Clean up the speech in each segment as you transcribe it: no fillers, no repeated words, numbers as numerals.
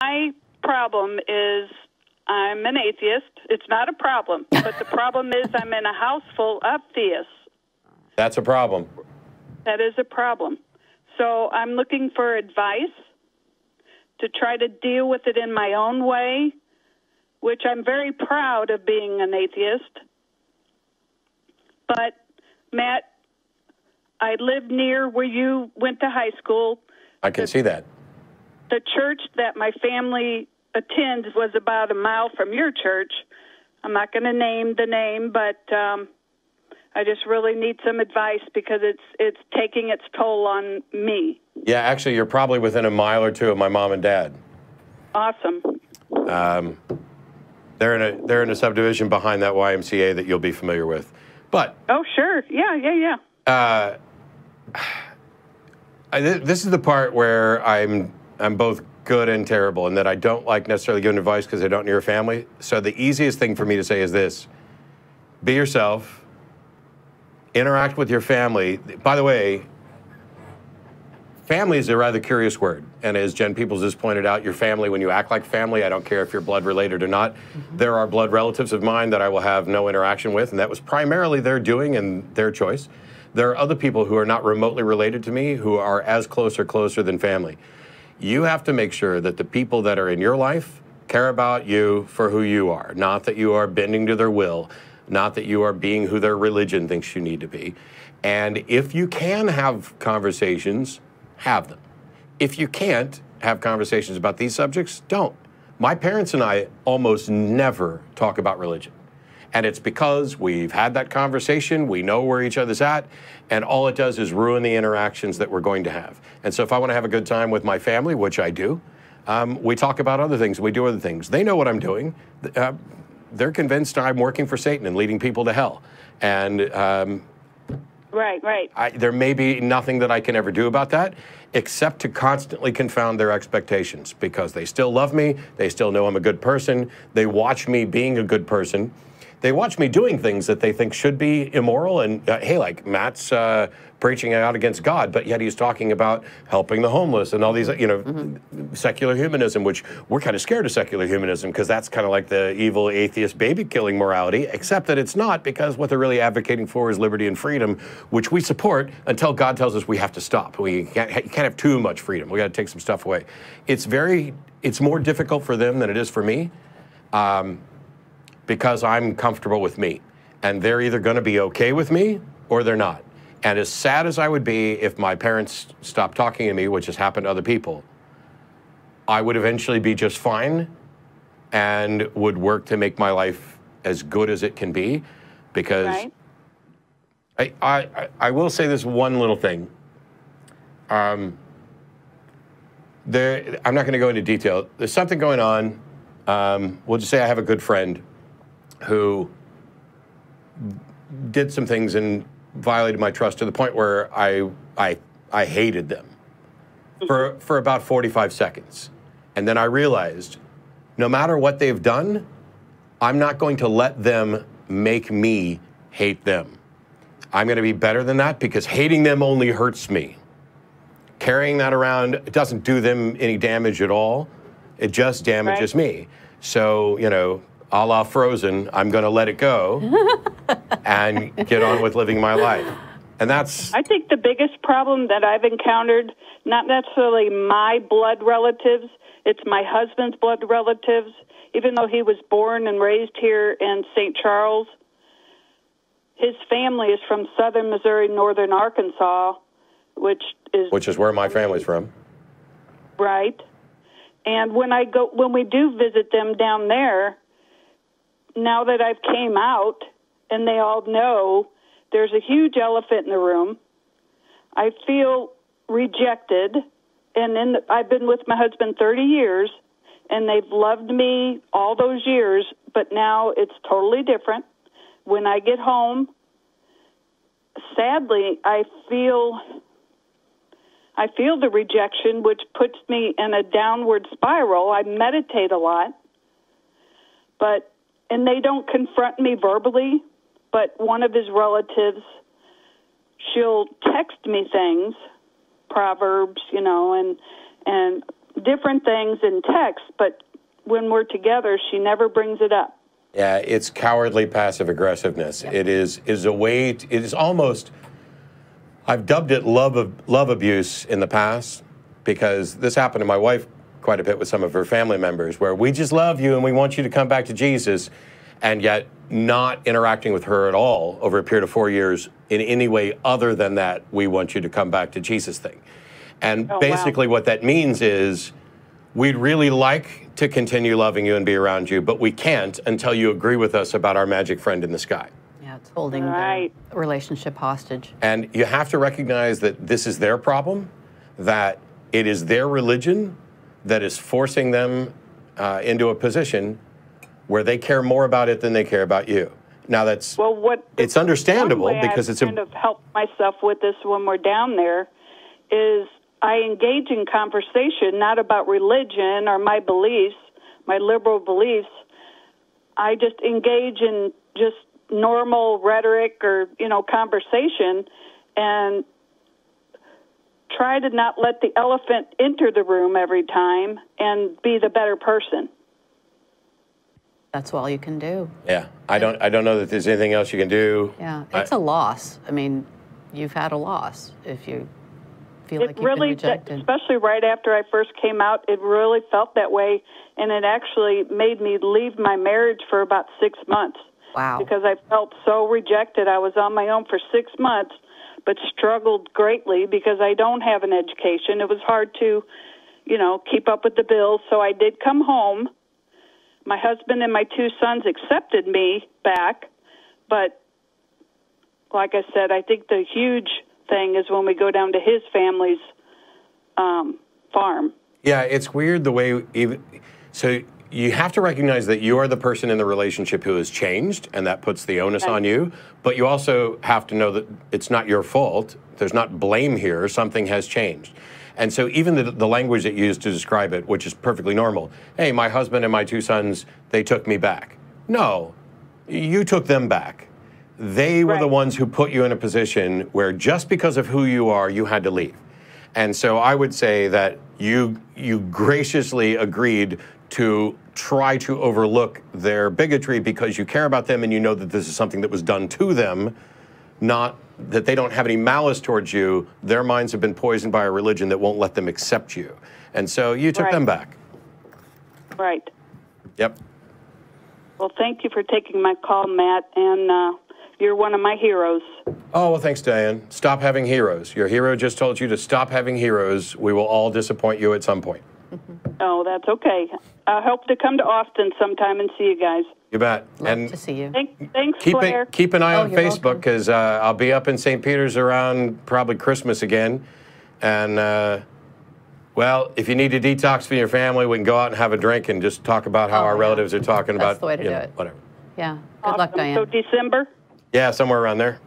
My problem is I'm an atheist. It's not a problem, but the problem is I'm in a house full of theists. That's a problem. That is a problem. So I'm looking for advice to try to deal with it in my own way, which I'm very proud of being an atheist. But, Matt, I live near where you went to high school. I can see that. The church that my family attends was about a mile from your church. I'm not going to name the name, but I just really need some advice because it's taking its toll on me. Yeah, actually, you're probably within a mile or two of my mom and dad. Awesome. They're in a subdivision behind that YMCA that you'll be familiar with. But oh, sure. Yeah. This is the part where I'm both good and terrible, and that I don't like necessarily giving advice because I don't know your family. So the easiest thing for me to say is this: be yourself, interact with your family. By the way, family is a rather curious word, and as Jen Peoples has pointed out, your family, when you act like family, I don't care if you're blood related or not. There are blood relatives of mine that I will have no interaction with, and that was primarily their doing and their choice. There are other people who are not remotely related to me who are as close or closer than family. You have to make sure that the people that are in your life care about you for who you are, not that you are bending to their will, not that you are being who their religion thinks you need to be. And if you can have conversations, have them. If you can't have conversations about these subjects, don't. My parents and I almost never talk about religion. And it's because we've had that conversation, we know where each other's at, and all it does is ruin the interactions that we're going to have. And so if I want to have a good time with my family, which I do, we talk about other things, we do other things. They know what I'm doing. They're convinced I'm working for Satan and leading people to hell. And Right. there may be nothing that I can ever do about that, except to constantly confound their expectations, because they still love me, they still know I'm a good person, they watch me being a good person. They watch me doing things that they think should be immoral, and hey, like Matt's preaching out against God, but yet he's talking about helping the homeless and all these, secular humanism, which we're kind of scared of secular humanism because that's kind of like the evil atheist baby-killing morality, except that it's not, because what they're really advocating for is liberty and freedom, which we support until God tells us we have to stop. You can't have too much freedom. We got to take some stuff away. It's more difficult for them than it is for me. Because I'm comfortable with me. And they're either going to be okay with me or they're not. And as sad as I would be if my parents stopped talking to me, which has happened to other people, I would eventually be just fine and would work to make my life as good as it can be. Because I will say this one little thing. I'm not going to go into detail. There's something going on. We'll just say I have a good friend who did some things and violated my trust to the point where I hated them for about 45 seconds. And then I realized, no matter what they've done, I'm not going to let them make me hate them. I'm going to be better than that, because hating them only hurts me. Carrying that around, it doesn't do them any damage at all. It just damages me. So, a la Frozen, I'm going to let it go and get on with living my life. And that's... I think the biggest problem that I've encountered, not necessarily my blood relatives, it's my husband's blood relatives. Even though he was born and raised here in St. Charles, his family is from southern Missouri, northern Arkansas, which is where my family's from. Right. And when we do visit them down there, now that I've came out and they all know, there's a huge elephant in the room. I feel rejected, and I've been with my husband 30 years, and they've loved me all those years, but now it's totally different. When I get home, sadly, I feel the rejection, which puts me in a downward spiral. I meditate a lot, and they don't confront me verbally, but one of his relatives, she'll text me things, Proverbs, and different things in text, but when we're together, she never brings it up. Yeah, it's cowardly passive aggressiveness. Yep. It is a way. It is almost. I've dubbed it love abuse in the past, because this happened to my wife quite a bit with some of her family members, where we just love you and we want you to come back to Jesus, and yet not interacting with her at all over a period of 4 years in any way other than that we want you to come back to Jesus thing. And basically what that means is, we'd really like to continue loving you and be around you, but we can't until you agree with us about our magic friend in the sky. Yeah, it's holding the relationship hostage. And you have to recognize that this is their problem, that it is their religion that is forcing them into a position where they care more about it than they care about you. Now that's, it's understandable because it's kind of helped myself with this when we're down there is I engage in conversation, not about religion or my beliefs, my liberal beliefs. I just engage in just normal rhetoric or, conversation, and try to not let the elephant enter the room every time and be the better person. That's all you can do. Yeah, I don't know that there's anything else you can do. Yeah, it's a loss. I mean, you've had a loss if you feel like you've been rejected. Especially right after I first came out, it really felt that way, and it actually made me leave my marriage for about 6 months. Wow. Because I felt so rejected. I was on my own for 6 months, but struggled greatly because I don't have an education. It was hard to, keep up with the bills, so I did come home. My husband and my 2 sons accepted me back, but like I said, I think the huge thing is when we go down to his family's farm. Yeah, it's weird the way so you have to recognize that you are the person in the relationship who has changed, and that puts the onus on you, but you also have to know that it's not your fault. There's not blame here. Something has changed. And so even the language that you use to describe it, which is perfectly normal, hey, my husband and my 2 sons, they took me back. No, you took them back. They were the ones who put you in a position where just because of who you are, you had to leave. And so I would say that you graciously agreed to try to overlook their bigotry because you care about them and you know that this is something that was done to them, not that they don't have any malice towards you. Their minds have been poisoned by a religion that won't let them accept you. And so you took them back. Right. Yep. Well, thank you for taking my call, Matt, and you're one of my heroes. Oh, well, thanks, Dyan. Stop having heroes. Your hero just told you to stop having heroes. We will all disappoint you at some point. Oh, that's okay. I hope to come to Austin sometime and see you guys. You bet. Love to see you. Thanks, Claire. Keep an eye on Facebook, because I'll be up in St. Peter's around probably Christmas again. And, well, if you need to detox from your family, we can go out and have a drink and just talk about how our relatives are talking about. That's the way to do it. Whatever. Yeah. Good luck, Dyan. So December? Yeah, somewhere around there.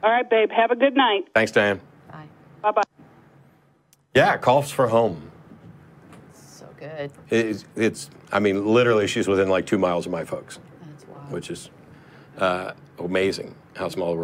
All right, babe. Have a good night. Thanks, Dyan. Bye. Bye-bye. Yeah, calls for home. So good. It's, I mean, literally, she's within like 2 miles of my folks. That's wild. Which is amazing how small the world is.